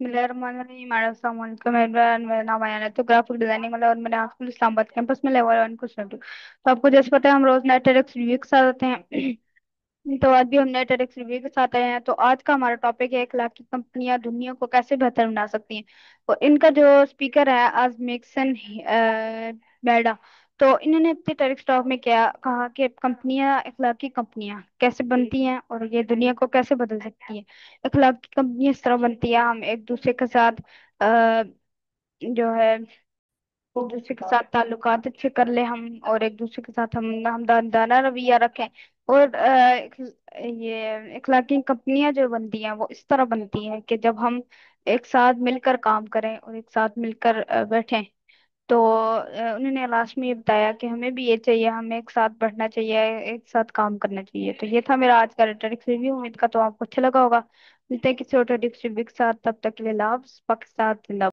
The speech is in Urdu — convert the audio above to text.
بسم اللہ الرحمن الرحیم، السلام علیکم ایوریون، میرا نام ایان ہے تو گرافک ڈیزائننگ والا، اور میں نے اسکول اسلام آباد کیمپس میں لیول 1 کو اسٹوڈنٹ ہوں۔ تو آپ کو جیسے پتا ہے ہم روز نئے ٹیڈکس ریویو کے ساتھ آتے ہیں تو آج بھی ہم نئے ٹیڈکس ریویو کے ساتھ آئے ہیں۔ تو آج کا ہمارا ٹاپک ہے اخلاقی کمپنیاں دنیا کو کیسے بہتر بنا سکتی ہیں، اور ان کا جو اسپیکر ہے آج میکسن بیڈا۔ تو انہوں نے اپنے ٹیڈکس ٹاک میں کیا کہا کہ کمپنیاں اخلاقی کمپنیاں کیسے بنتی ہیں اور یہ دنیا کو کیسے بدل سکتی ہیں۔ اخلاق کی کمپنی اس طرح بنتی ہے، ہم ایک دوسرے کے ساتھ جو ہے ایک دوسرے کے ساتھ تعلقات اچھے کر لیں ہم، اور ایک دوسرے کے ساتھ ہم ہمدردانہ رویہ رکھیں، اور یہ اخلاقی کمپنیاں جو بنتی ہیں وہ اس طرح بنتی ہیں کہ جب ہم ایک ساتھ مل کر کام کریں اور ایک ساتھ مل کر بیٹھیں۔ تو انہوں نے لاسٹ میں یہ بتایا کہ ہمیں بھی یہ چاہیے، ہمیں ایک ساتھ بڑھنا چاہیے، ایک ساتھ کام کرنا چاہیے۔ تو یہ تھا میرا آج کا ریٹرک ریویو، امید کا تو آپ کو اچھا لگا ہوگا۔ ملتے ہیں کسی اور ریٹرک ریویو کے ساتھ، تب تک کے لیے اللہ حافظ، پاکستان زندہ باد۔